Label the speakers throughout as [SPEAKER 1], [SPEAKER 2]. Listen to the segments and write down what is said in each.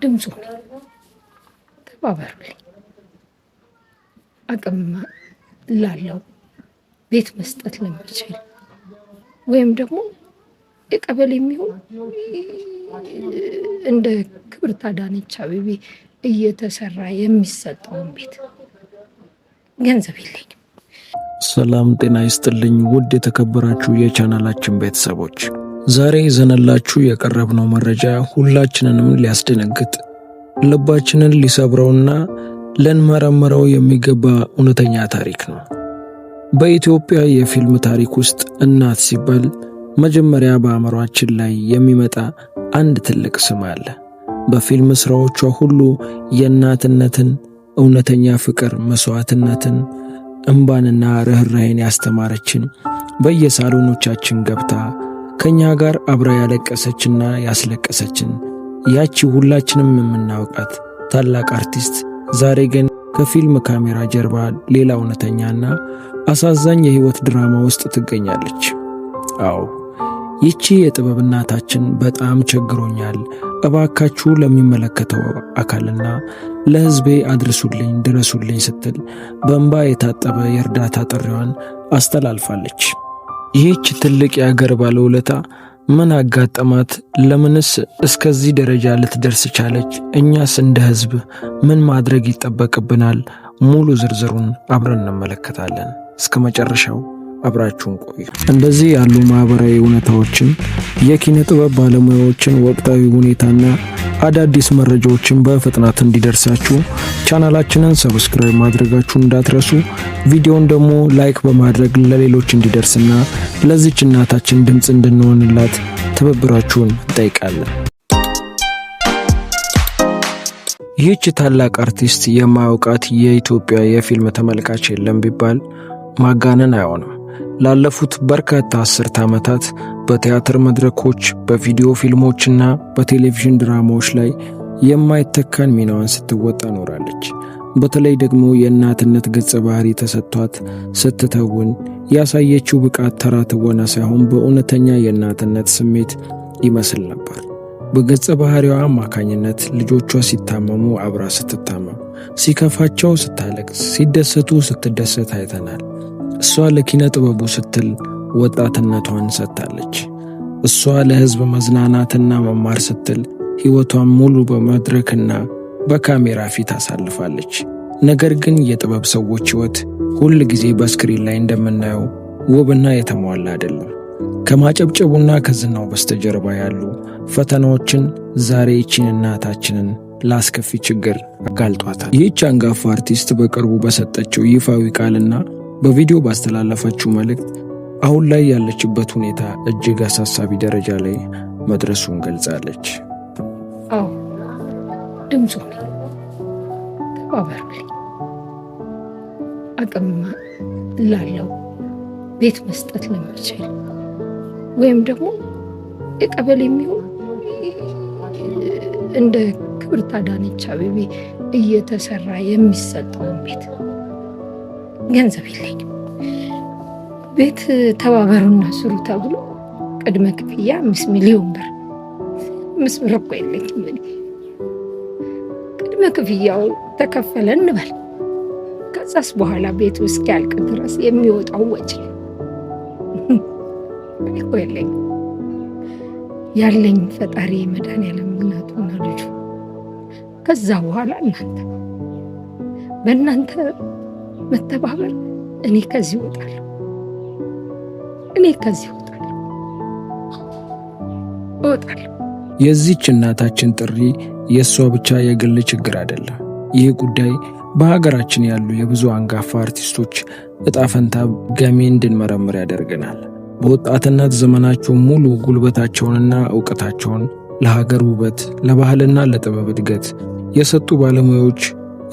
[SPEAKER 1] ድምፁ ተባበሩልኝ። አቅም ላለው ቤት መስጠት ለሚችል ወይም ደግሞ የቀበሌ የሚሆን እንደ ክብርት አዳነች አቤቤ እየተሰራ የሚሰጠውን ቤት ገንዘብ የለኝም።
[SPEAKER 2] ሰላም ጤና ይስጥልኝ ውድ የተከበራችሁ የቻናላችን ቤተሰቦች፣ ዛሬ ይዘንላችሁ የቀረብነው መረጃ ሁላችንንም ሊያስደነግጥ ልባችንን ሊሰብረውና ልንመረምረው የሚገባ እውነተኛ ታሪክ ነው። በኢትዮጵያ የፊልም ታሪክ ውስጥ እናት ሲባል መጀመሪያ በአእምሯችን ላይ የሚመጣ አንድ ትልቅ ስም አለ። በፊልም ስራዎቿ ሁሉ የእናትነትን እውነተኛ ፍቅር፣ መስዋዕትነትን፣ እንባንና ርኅራኄን ያስተማረችን፣ በየሳሎኖቻችን ገብታ ከኛ ጋር አብራ ያለቀሰችና ያስለቀሰችን ያቺ ሁላችንም የምናውቃት ታላቅ አርቲስት ዛሬ ግን ከፊልም ካሜራ ጀርባ ሌላ እውነተኛና አሳዛኝ የሕይወት ድራማ ውስጥ ትገኛለች። አዎ፣ ይቺ የጥበብ እናታችን በጣም ቸግሮኛል፣ እባካችሁ ለሚመለከተው አካልና ለሕዝቤ አድርሱልኝ፣ ድረሱልኝ ስትል በእንባ የታጠበ የእርዳታ ጥሪዋን አስተላልፋለች። ይህች ትልቅ የአገር ባለውለታ ምን አጋጠማት? ለምንስ እስከዚህ ደረጃ ልትደርስ ቻለች? እኛስ እንደ ሕዝብ ምን ማድረግ ይጠበቅብናል? ሙሉ ዝርዝሩን አብረን እንመለከታለን። እስከ መጨረሻው አብራችሁን ቆዩ። እንደዚህ ያሉ ማህበራዊ እውነታዎችን፣ የኪነ ጥበብ ባለሙያዎችን ወቅታዊ ሁኔታና አዳዲስ መረጃዎችን በፍጥነት እንዲደርሳችሁ ቻናላችንን ሰብስክራይብ ማድረጋችሁን እንዳትረሱ። ቪዲዮውን ደግሞ ላይክ በማድረግ ለሌሎች እንዲደርስና ለዚች እናታችን ድምጽ እንድንሆንላት ትብብራችሁን እንጠይቃለን። ይህች ታላቅ አርቲስት የማያውቃት የኢትዮጵያ የፊልም ተመልካች የለም ቢባል ማጋነን አይሆንም። ላለፉት በርካታ አስርት ዓመታት በቲያትር መድረኮች፣ በቪዲዮ ፊልሞችና በቴሌቪዥን ድራማዎች ላይ የማይተካን ሚናዋን ስትወጣ ኖራለች። በተለይ ደግሞ የእናትነት ገጸ ባህሪ ተሰጥቷት ስትተውን ያሳየችው ብቃት ተራ ትወና ሳይሆን በእውነተኛ የእናትነት ስሜት ይመስል ነበር። በገጸ ባህሪዋ አማካኝነት ልጆቿ ሲታመሙ አብራ ስትታመም፣ ሲከፋቸው ስታለቅስ፣ ሲደሰቱ ስትደሰት አይተናል። እሷ ለኪነ ጥበቡ ስትል ወጣትነቷን ሰጥታለች። እሷ ለሕዝብ መዝናናትና መማር ስትል ሕይወቷን ሙሉ በመድረክና በካሜራ ፊት አሳልፋለች። ነገር ግን የጥበብ ሰዎች ሕይወት ሁል ጊዜ በስክሪን ላይ እንደምናየው ውብና የተሟላ አይደለም። ከማጨብጨቡና ከዝናው በስተጀርባ ያሉ ፈተናዎችን ዛሬ ይቺን እናታችንን ላስከፊ ችግር አጋልጧታል። ይህች አንጋፋ አርቲስት በቅርቡ በሰጠችው ይፋዊ ቃልና በቪዲዮ ባስተላለፈችው መልእክት አሁን ላይ ያለችበት ሁኔታ እጅግ አሳሳቢ ደረጃ ላይ መድረሱን ገልጻለች።
[SPEAKER 1] አዎ፣ ድምፁ ተባበሩልኝ። አቅም ላለው ቤት መስጠት ለሚችል ወይም ደግሞ የቀበሌ የሚሆን እንደ ክብርት አዳነች አቤቤ እየተሰራ የሚሰጠውን ቤት ገንዘብ የለኝም። ቤት ተባበሩና ስሩ ተብሎ ቅድመ ክፍያ 5 ሚሊዮን ብር፣ 5 ብር እኮ የለኝም። ቅድመ ክፍያው ተከፈለ እንበል። ከዛስ በኋላ ቤቱ እስኪያልቅ ድረስ የሚወጣው ወጪ እኮ የለኝም። ያለኝ ፈጣሪ መድኃኒዓለም እናቱና ልጁ። ከዛ በኋላ በእናንተ መተባበር እኔ ከዚህ እወጣለሁ።
[SPEAKER 2] የዚህች እናታችን ጥሪ የእሷ ብቻ የግል ችግር አይደለም። ይህ ጉዳይ በሀገራችን ያሉ የብዙ አንጋፋ አርቲስቶች እጣ ፈንታ ገሚ እንድንመረምር ያደርገናል። በወጣትነት ዘመናቸው ሙሉ ጉልበታቸውንና ዕውቀታቸውን ለሀገር ውበት፣ ለባህልና ለጥበብ እድገት የሰጡ ባለሙያዎች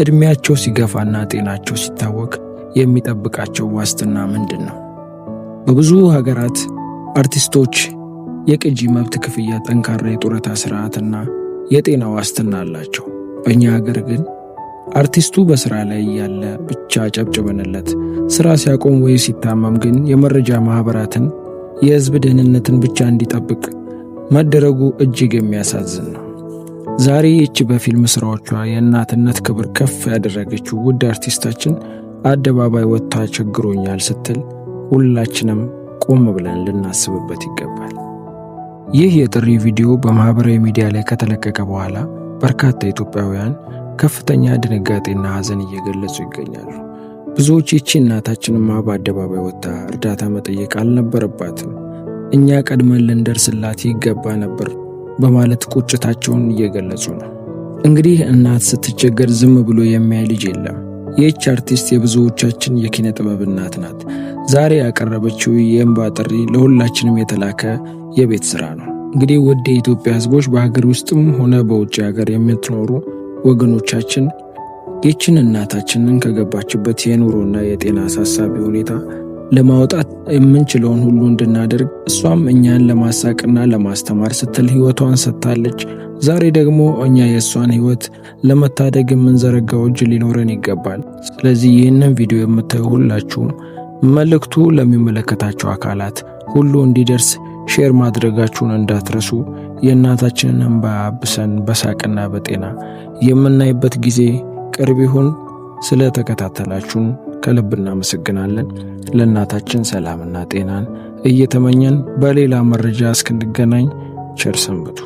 [SPEAKER 2] ዕድሜያቸው ሲገፋና ጤናቸው ሲታወክ የሚጠብቃቸው ዋስትና ምንድን ነው? በብዙ ሀገራት አርቲስቶች የቅጂ መብት ክፍያ፣ ጠንካራ የጡረታ ስርዓትና የጤና ዋስትና አላቸው። በእኛ ሀገር ግን አርቲስቱ በሥራ ላይ ያለ ብቻ ጨብጭበንለት፣ ሥራ ሲያቆም ወይ ሲታመም ግን የመረጃ ማኅበራትን የሕዝብ ደህንነትን ብቻ እንዲጠብቅ መደረጉ እጅግ የሚያሳዝን ነው። ዛሬ ይህች በፊልም ስራዎቿ የእናትነት ክብር ከፍ ያደረገችው ውድ አርቲስታችን አደባባይ ወጥታ ቸግሮኛል ስትል ሁላችንም ቆም ብለን ልናስብበት ይገባል። ይህ የጥሪ ቪዲዮ በማህበራዊ ሚዲያ ላይ ከተለቀቀ በኋላ በርካታ ኢትዮጵያውያን ከፍተኛ ድንጋጤና ሐዘን እየገለጹ ይገኛሉ። ብዙዎች ይህች እናታችንማ በአደባባይ ወጥታ እርዳታ መጠየቅ አልነበረባትም፣ እኛ ቀድመን ልንደርስላት ይገባ ነበር በማለት ቁጭታቸውን እየገለጹ ነው። እንግዲህ እናት ስትቸገር ዝም ብሎ የሚያይ ልጅ የለም። ይህች አርቲስት የብዙዎቻችን የኪነ ጥበብ እናት ናት። ዛሬ ያቀረበችው የእንባ ጥሪ ለሁላችንም የተላከ የቤት ሥራ ነው። እንግዲህ ውድ የኢትዮጵያ ሕዝቦች በሀገር ውስጥም ሆነ በውጭ ሀገር የምትኖሩ ወገኖቻችን ይህችን እናታችንን ከገባችበት የኑሮና የጤና አሳሳቢ ሁኔታ ለማውጣት የምንችለውን ሁሉ እንድናደርግ እሷም እኛን ለማሳቅና ለማስተማር ስትል ሕይወቷን ሰጥታለች። ዛሬ ደግሞ እኛ የእሷን ሕይወት ለመታደግ የምንዘረጋው እጅ ሊኖረን ይገባል። ስለዚህ ይህንን ቪዲዮ የምታዩ ሁላችሁም መልእክቱ ለሚመለከታቸው አካላት ሁሉ እንዲደርስ ሼር ማድረጋችሁን እንዳትረሱ። የእናታችንን እንባ አብሰን በሳቅና በጤና የምናይበት ጊዜ ቅርብ ይሁን። ስለተከታተላችሁን ከልብ እናመሰግናለን። ለእናታችን ሰላምና ጤናን እየተመኘን በሌላ መረጃ እስክንገናኝ ቸር ሰንብቱ።